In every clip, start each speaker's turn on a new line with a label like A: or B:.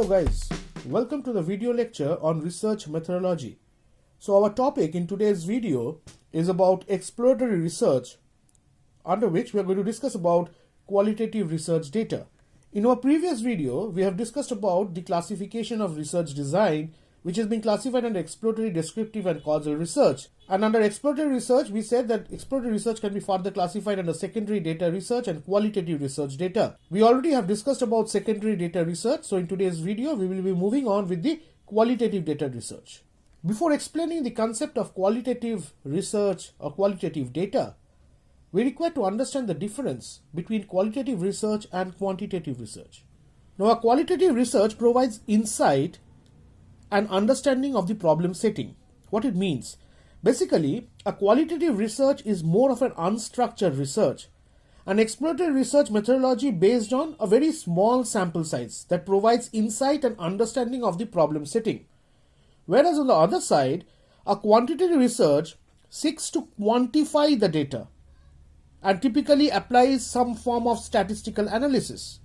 A: guys, welcome to the video lecture on research methodology. So our topic in today's video is about exploratory research, under which we are going to discuss about qualitative research data. In our previous video, we have discussed about the classification of research design, which has been classified under exploratory, descriptive and causal research. And under exploratory research, we said that exploratory research can be further classified under secondary data research and qualitative research data. We already have discussed about secondary data research, so in today's video, we will be moving on with the qualitative data research. Before explaining the concept of qualitative research or qualitative data, we require to understand the difference between qualitative research and quantitative research. Now, a qualitative research provides insight and understanding of the problem setting. What it means? Basically, a qualitative research is more of an unstructured research, an exploratory research methodology based on a very small sample size that provides insight and understanding of the problem setting. Whereas on the other side, a quantitative research seeks to quantify the data and typically applies some form of statistical analysis.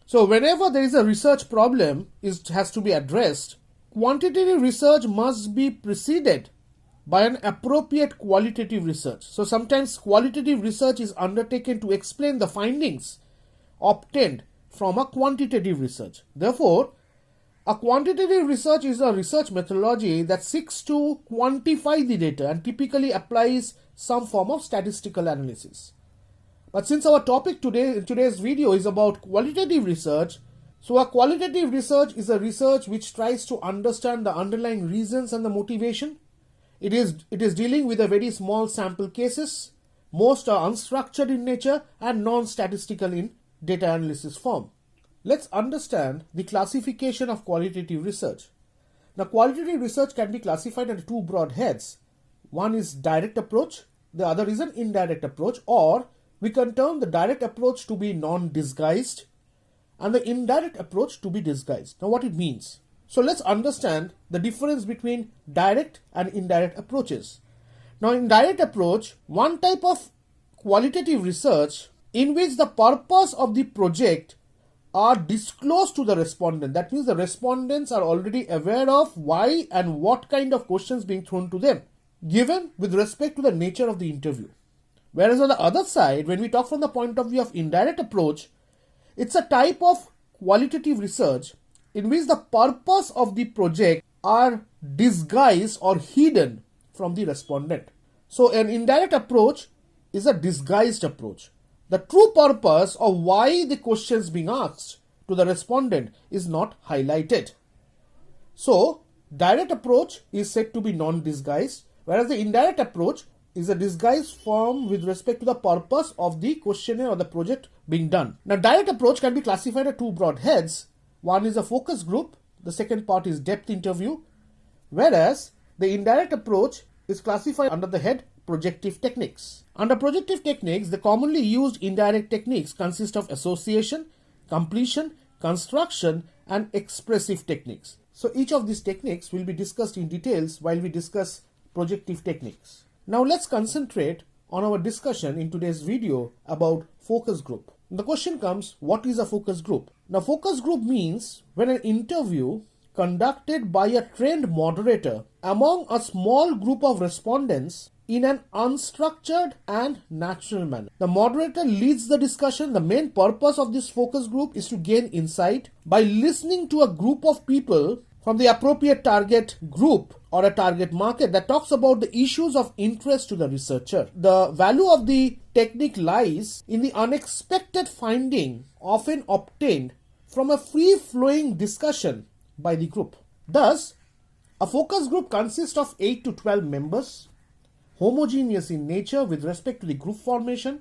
A: So whenever there is a research problem has to be addressed, quantitative research must be preceded by an appropriate qualitative research. So sometimes qualitative research is undertaken to explain the findings obtained from a quantitative research. Therefore, a quantitative research is a research methodology that seeks to quantify the data and typically applies some form of statistical analysis. But since our topic in today's video is about qualitative research, so a qualitative research is a research which tries to understand the underlying reasons and the motivation. It is dealing with a very small sample cases. Most are unstructured in nature and non-statistical in data analysis form. Let's understand the classification of qualitative research. Now, qualitative research can be classified under two broad heads. One is direct approach, the other is an indirect approach, or we can term the direct approach to be non-disguised and the indirect approach to be disguised. Now, what it means? So let's understand the difference between direct and indirect approaches. Now, in direct approach, one type of qualitative research in which the purpose of the project are disclosed to the respondent. That means the respondents are already aware of why and what kind of questions being thrown to them, given with respect to the nature of the interview. Whereas on the other side, when we talk from the point of view of indirect approach, it's a type of qualitative research in which the purpose of the project are disguised or hidden from the respondent. So an indirect approach is a disguised approach. The true purpose of why the questions being asked to the respondent is not highlighted. So direct approach is said to be non-disguised, whereas the indirect approach is a disguised form with respect to the purpose of the questionnaire or the project being done. Now, direct approach can be classified at two broad heads. One is a focus group, the second part is depth interview, whereas the indirect approach is classified under the head projective techniques. Under projective techniques, the commonly used indirect techniques consist of association, completion, construction, and expressive techniques. So each of these techniques will be discussed in details while we discuss projective techniques. Now let's concentrate on our discussion in today's video about focus group. The question comes, what is a focus group? Now, focus group means when an interview conducted by a trained moderator among a small group of respondents in an unstructured and natural manner. The moderator leads the discussion. The main purpose of this focus group is to gain insight by listening to a group of people from the appropriate target group or a target market that talks about the issues of interest to the researcher. The value of the technique lies in the unexpected finding often obtained from a free-flowing discussion by the group. Thus, a focus group consists of 8 to 12 members, homogeneous in nature with respect to the group formation,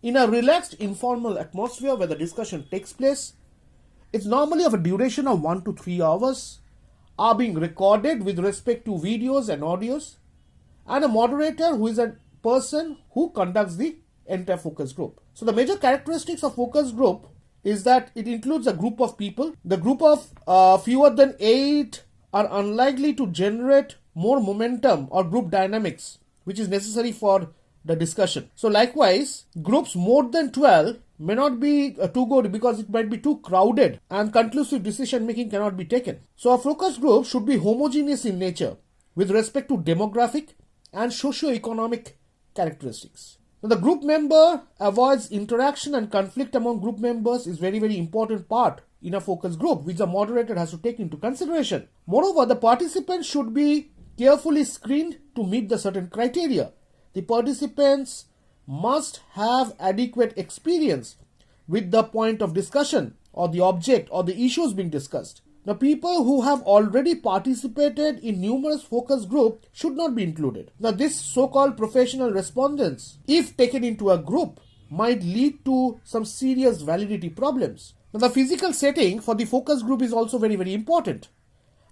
A: in a relaxed informal atmosphere where the discussion takes place. It's normally of a duration of 1 to 3 hours, are being recorded with respect to videos and audios, and a moderator who is a person who conducts the entire focus group. So the major characteristics of focus group is that it includes a group of people. The group of fewer than 8 are unlikely to generate more momentum or group dynamics, which is necessary for the discussion. So likewise, groups more than 12 may not be too good because it might be too crowded and conclusive decision making cannot be taken. So a focus group should be homogeneous in nature with respect to demographic and socio-economic characteristics. Now, the group member avoids interaction and conflict among group members is very, very important part in a focus group, which the moderator has to take into consideration. Moreover, the participants should be carefully screened to meet the certain criteria. The participants must have adequate experience with the point of discussion or the object or the issues being discussed. Now, people who have already participated in numerous focus groups should not be included. Now, this so-called professional respondents, if taken into a group, might lead to some serious validity problems. Now, the physical setting for the focus group is also very, very important.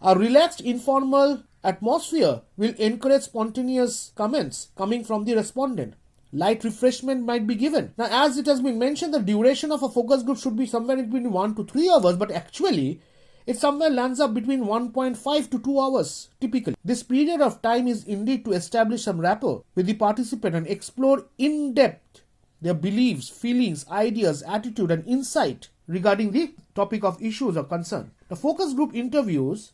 A: A relaxed, informal atmosphere will encourage spontaneous comments coming from the respondent. Light refreshment might be given. Now, as it has been mentioned, the duration of a focus group should be somewhere between 1 to 3 hours, but actually, it somewhere lands up between 1.5 to 2 hours, typically. This period of time is indeed to establish some rapport with the participant and explore in depth their beliefs, feelings, ideas, attitude, and insight regarding the topic of issues of concern. The focus group interviews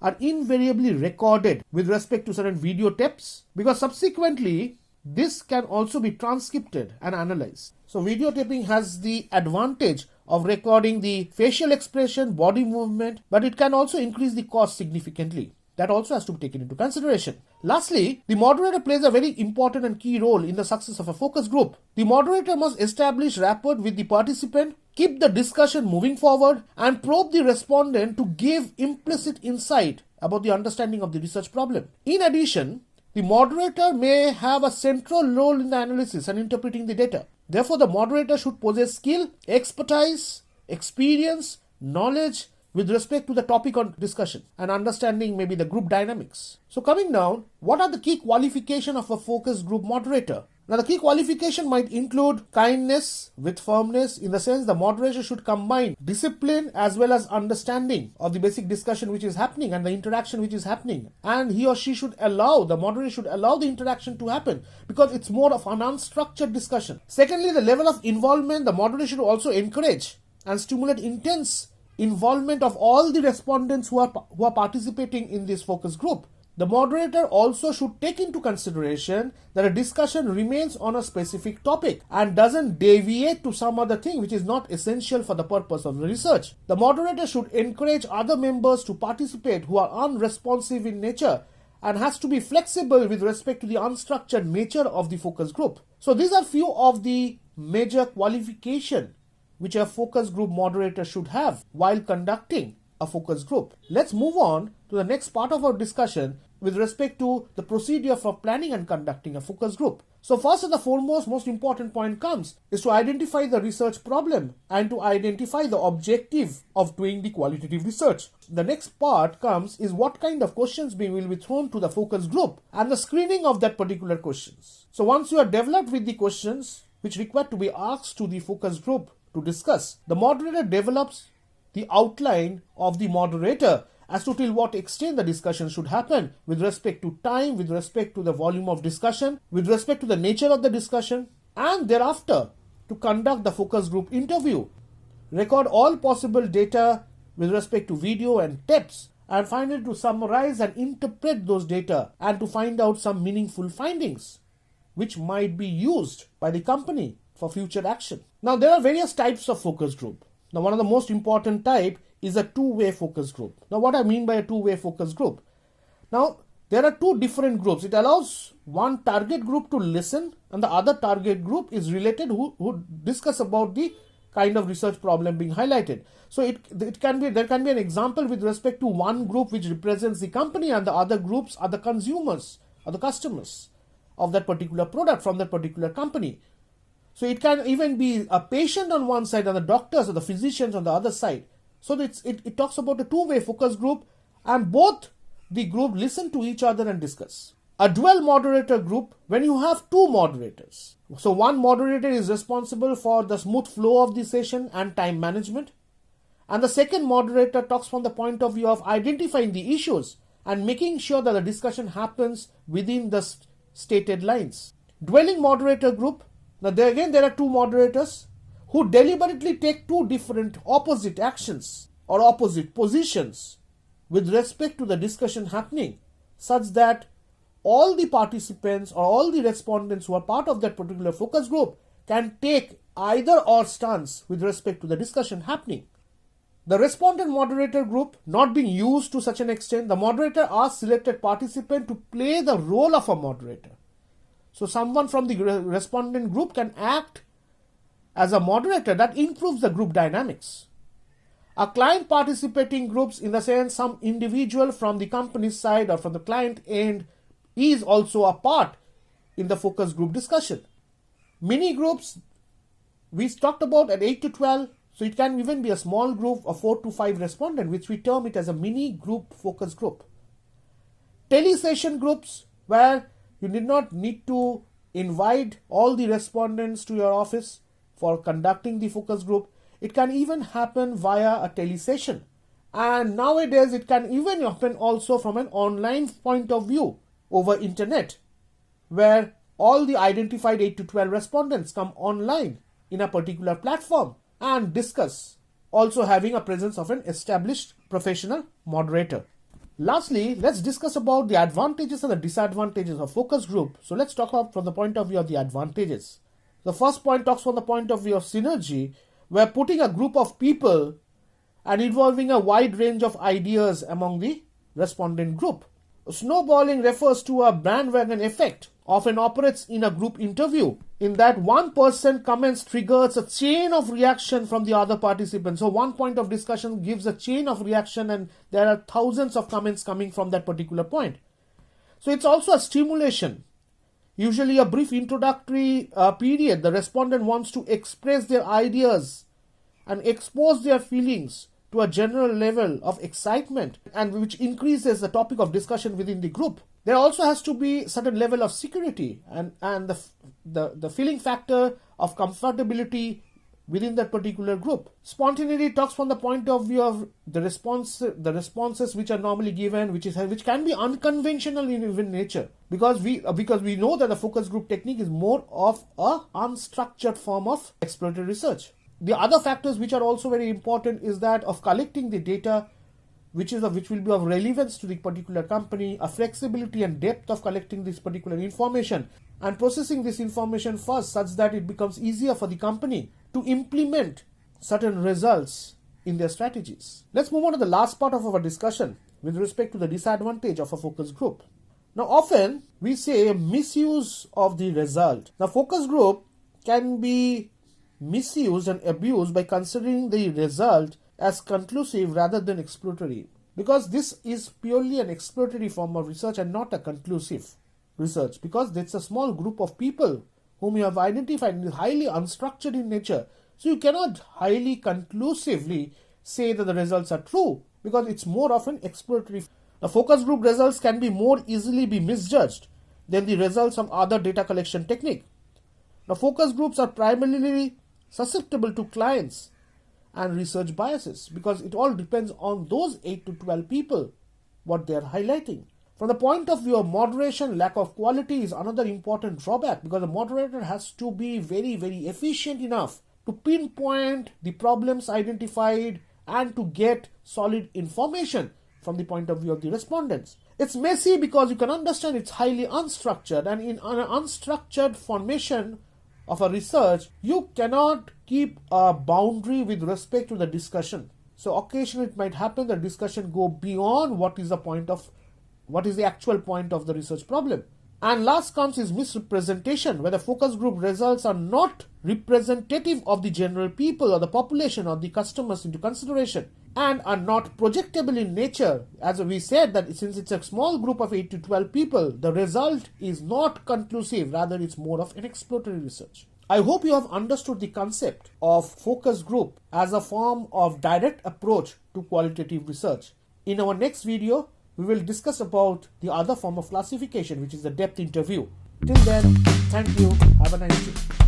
A: are invariably recorded with respect to certain video tapes because subsequently this can also be transcribed and analyzed. So videotaping has the advantage of recording the facial expression, body movement, but it can also increase the cost significantly. That also has to be taken into consideration. Lastly, the moderator plays a very important and key role in the success of a focus group. The moderator must establish rapport with the participant, keep the discussion moving forward, and probe the respondent to give implicit insight about the understanding of the research problem. In addition, the moderator may have a central role in the analysis and interpreting the data. Therefore, the moderator should possess skill, expertise, experience, knowledge with respect to the topic on discussion and understanding maybe the group dynamics. So coming down, what are the key qualifications of a focus group moderator? Now, the key qualification might include kindness with firmness, in the sense the moderator should combine discipline as well as understanding of the basic discussion which is happening and the interaction which is happening. And he or she should allow, the moderator should allow the interaction to happen because it's more of an unstructured discussion. Secondly, the level of involvement, the moderator should also encourage and stimulate intense involvement of all the respondents who are participating in this focus group. The moderator also should take into consideration that a discussion remains on a specific topic and doesn't deviate to some other thing which is not essential for the purpose of the research. The moderator should encourage other members to participate who are unresponsive in nature and has to be flexible with respect to the unstructured nature of the focus group. So these are few of the major qualifications which a focus group moderator should have while conducting a focus group. Let's move on to the next part of our discussion with respect to the procedure for planning and conducting a focus group. So first and the foremost, most important point comes is to identify the research problem and to identify the objective of doing the qualitative research. The next part comes is what kind of questions will be thrown to the focus group and the screening of that particular questions. So once you are developed with the questions which require to be asked to the focus group to discuss, the moderator develops the outline of the moderator as to till what extent the discussion should happen with respect to time, with respect to the volume of discussion, with respect to the nature of the discussion, and thereafter to conduct the focus group interview, record all possible data with respect to video and tapes, and finally to summarize and interpret those data and to find out some meaningful findings which might be used by the company for future action. Now, there are various types of focus group. Now, one of the most important type is a two-way focus group. Now, what I mean by a two-way focus group? Now, there are two different groups. It allows one target group to listen and the other target group is related who discuss about the kind of research problem being highlighted. So there can be an example with respect to one group which represents the company and the other groups are the consumers or the customers of that particular product from that particular company. So it can even be a patient on one side and the doctors or the physicians on the other side. So it talks about a two-way focus group and both the group listen to each other and discuss. A dual moderator group, when you have two moderators. So one moderator is responsible for the smooth flow of the session and time management. And the second moderator talks from the point of view of identifying the issues and making sure that the discussion happens within the stated lines. Dwelling moderator group. Now there are two moderators who deliberately take two different opposite actions or opposite positions with respect to the discussion happening, such that all the participants or all the respondents who are part of that particular focus group can take either or stance with respect to the discussion happening. The respondent moderator group not being used to such an extent, the moderator asks selected participant to play the role of a moderator. So someone from the respondent group can act as a moderator. That improves the group dynamics. A client participating groups, in the sense some individual from the company's side or from the client end, is also a part in the focus group discussion. Mini groups we talked about at 8 to 12, so it can even be a small group of 4 to 5 respondents, which we term it as a mini group focus group. Tele-session groups, where you did not need to invite all the respondents to your office for conducting the focus group. It can even happen via a tele-session. And nowadays it can even happen also from an online point of view over internet, where all the identified 8 to 12 respondents come online in a particular platform and discuss, also having a presence of an established professional moderator. Lastly, let's discuss about the advantages and the disadvantages of focus group. So let's talk about from the point of view of the advantages. The first point talks from the point of view of synergy, where putting a group of people and involving a wide range of ideas among the respondent group. Snowballing refers to a bandwagon effect, often operates in a group interview, in that one person comments triggers a chain of reaction from the other participants. So one point of discussion gives a chain of reaction, and there are thousands of comments coming from that particular point. So it's also a stimulation. Usually a brief introductory period, the respondent wants to express their ideas and expose their feelings to a general level of excitement, and which increases the topic of discussion within the group. There also has to be certain level of security and the feeling factor of comfortability within that particular group. Spontaneity talks from the point of view of the responses which are normally given, which can be unconventional in even nature, because we know that the focus group technique is more of a unstructured form of exploratory research. The other factors which are also very important is that of collecting the data which will be of relevance to the particular company, a flexibility and depth of collecting this particular information and processing this information first, such that it becomes easier for the company to implement certain results in their strategies. Let's move on to the last part of our discussion with respect to the disadvantage of a focus group. Now, often we say misuse of the result. Now, focus group can be misused and abused by considering the result as conclusive rather than exploratory, because this is purely an exploratory form of research and not a conclusive research, because it's a small group of people whom you have identified and is highly unstructured in nature. So you cannot highly conclusively say that the results are true, because it's more of an exploratory. The focus group results can be more easily be misjudged than the results of other data collection technique. Now, focus groups are primarily susceptible to clients and research biases, because it all depends on those 8 to 12 people, what they are highlighting. From the point of view of moderation, lack of quality is another important drawback, because the moderator has to be very, very efficient enough to pinpoint the problems identified and to get solid information from the point of view of the respondents. It's messy because you can understand it's highly unstructured, and in an unstructured formation of a research, you cannot keep a boundary with respect to the discussion. So occasionally it might happen that discussion go beyond what is the actual point of the research problem. And last comes is misrepresentation, where the focus group results are not representative of the general people or the population or the customers into consideration, and are not projectable in nature. As we said, that since it's a small group of 8 to 12 people, the result is not conclusive, rather it's more of an exploratory research. I hope you have understood the concept of focus group as a form of direct approach to qualitative research. In our next video, we will discuss about the other form of classification, which is the depth interview. Till then, thank you. Have a nice day.